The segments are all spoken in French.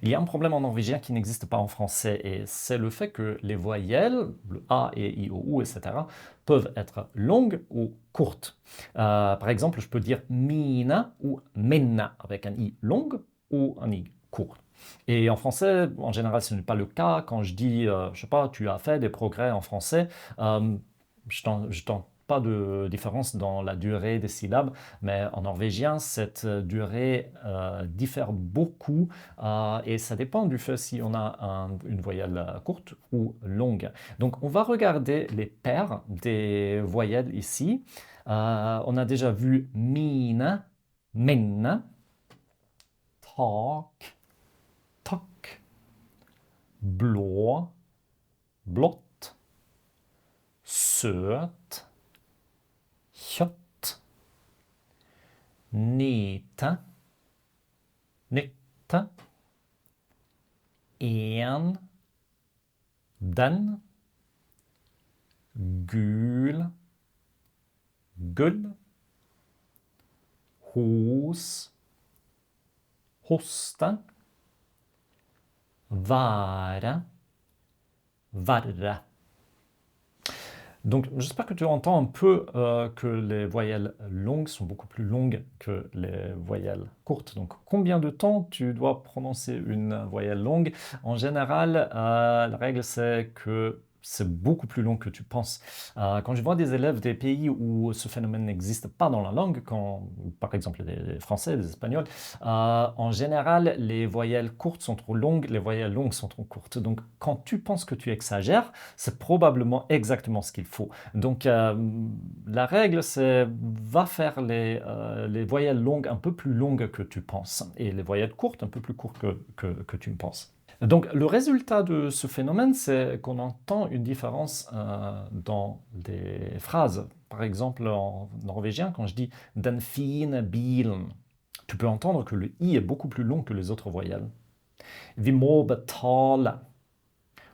Il y a un problème en norvégien qui n'existe pas en français et c'est le fait que les voyelles, le A et I, O, U, etc., peuvent être longues ou courtes. Par exemple, je peux dire mina ou menna avec un I long ou un I court. Et en français, en général, ce n'est pas le cas. Quand je dis, je sais pas, tu as fait des progrès en français, je tente pas de différence dans la durée des syllabes, mais en norvégien, cette durée diffère beaucoup et ça dépend du fait si on a une voyelle courte ou longue. Donc, on va regarder les paires des voyelles ici. On a déjà vu mine, menne, tak, takk, blå, blått, søt, kjøtt, nyte, nytte, en, den, gul, gull, hos, hoste, være, verre. Donc, j'espère que tu entends un peu que les voyelles longues sont beaucoup plus longues que les voyelles courtes. Donc, combien de temps tu dois prononcer une voyelle longue? En général, la règle, c'est que c'est beaucoup plus long que tu penses. Quand je vois des élèves des pays où ce phénomène n'existe pas dans la langue, par exemple les Français, les Espagnols, en général, les voyelles courtes sont trop longues, les voyelles longues sont trop courtes. Donc, quand tu penses que tu exagères, c'est probablement exactement ce qu'il faut. Donc, la règle, c'est va faire les voyelles longues un peu plus longues que tu penses et les voyelles courtes un peu plus courtes que tu ne penses. Donc, le résultat de ce phénomène, c'est qu'on entend une différence dans des phrases. Par exemple, en norvégien, quand je dis den fine bilen, tu peux entendre que le i est beaucoup plus long que les autres voyelles. Vi må betale.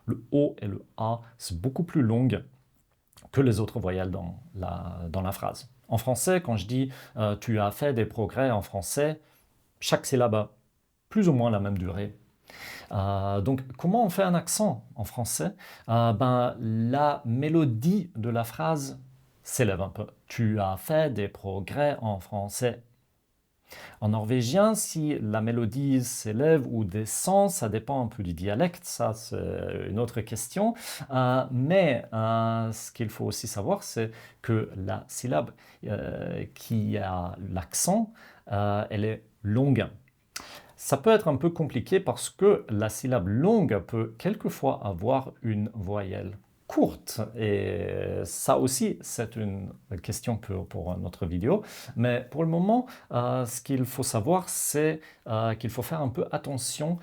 Le o et le a, c'est beaucoup plus long que les autres voyelles dans la phrase. En français, quand je dis tu as fait des progrès en français, chaque syllabe a plus ou moins la même durée. Donc, comment on fait un accent en français? La mélodie de la phrase s'élève un peu. Tu as fait des progrès en français. En norvégien, si la mélodie s'élève ou descend, ça dépend un peu du dialecte, ça c'est une autre question. Mais ce qu'il faut aussi savoir, c'est que la syllabe qui a l'accent, elle est longue. Ça peut être un peu compliqué parce que la syllabe longue peut quelquefois avoir une voyelle courte. Et ça aussi, c'est une question pour notre vidéo. Mais pour le moment, ce qu'il faut savoir, c'est qu'il faut faire un peu attention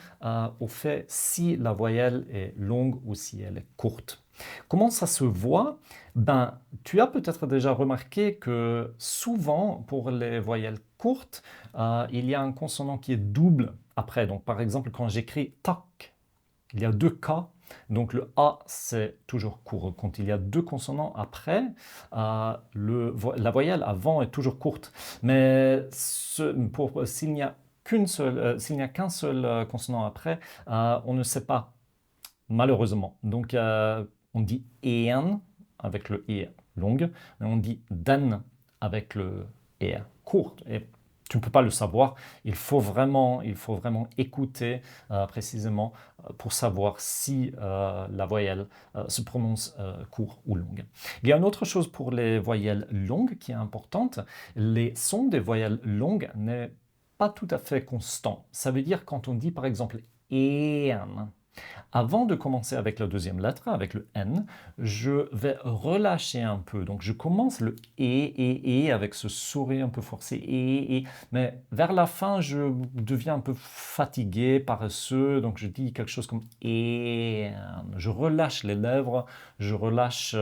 au fait si la voyelle est longue ou si elle est courte. Comment ça se voit? Tu as peut-être déjà remarqué que souvent, pour les voyelles courtes, il y a un consonant qui est double après. Donc, par exemple, quand j'écris tak, il y a deux K. Donc, le A, c'est toujours court. Quand il y a deux consonants après, la voyelle avant est toujours courte. Mais s'il n'y a qu'un seul consonant après, on ne sait pas, malheureusement. Donc, on dit en avec le e longue, mais on dit den avec le e court. Et tu ne peux pas le savoir. Il faut vraiment écouter précisément pour savoir si la voyelle se prononce court ou longue. Il y a une autre chose pour les voyelles longues qui est importante. Les sons des voyelles longues n'est pas tout à fait constant. Ça veut dire quand on dit par exemple en, avant de commencer avec la deuxième lettre, avec le N, je vais relâcher un peu. Donc je commence le et avec ce sourire un peu forcé et. Mais vers la fin, je deviens un peu fatigué, paresseux. Donc je dis quelque chose comme et. Je relâche les lèvres, je relâche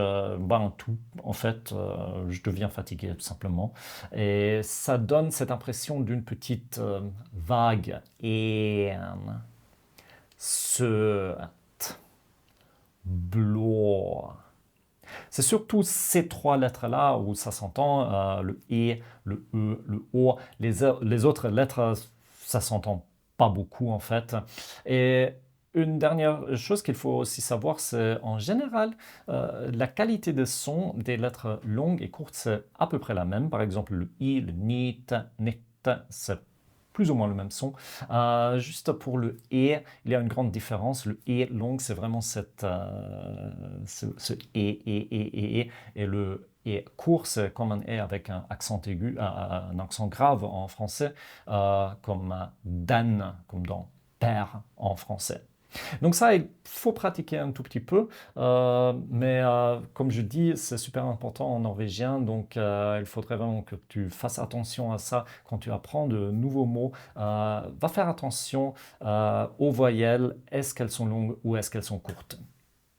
tout. En fait, je deviens fatigué tout simplement. Et ça donne cette impression d'une petite vague et. Søt, blå. C'est surtout ces trois lettres-là où ça s'entend, le E, le E, le O. Les autres lettres, ça s'entend pas beaucoup en fait. Et une dernière chose qu'il faut aussi savoir, c'est en général, la qualité de son des lettres longues et courtes, c'est à peu près la même. Par exemple, le i, le ni, ta, ni, ta, c'est plus ou moins le même son. Juste pour le e, il y a une grande différence. Le e long, c'est vraiment ce e. Et le e court, c'est comme un e avec un accent aigu, un accent grave en français, comme dan, comme dans père en français. Donc ça, il faut pratiquer un tout petit peu, mais comme je dis, c'est super important en norvégien, donc il faudrait vraiment que tu fasses attention à ça quand tu apprends de nouveaux mots. Va faire attention aux voyelles, est-ce qu'elles sont longues ou est-ce qu'elles sont courtes.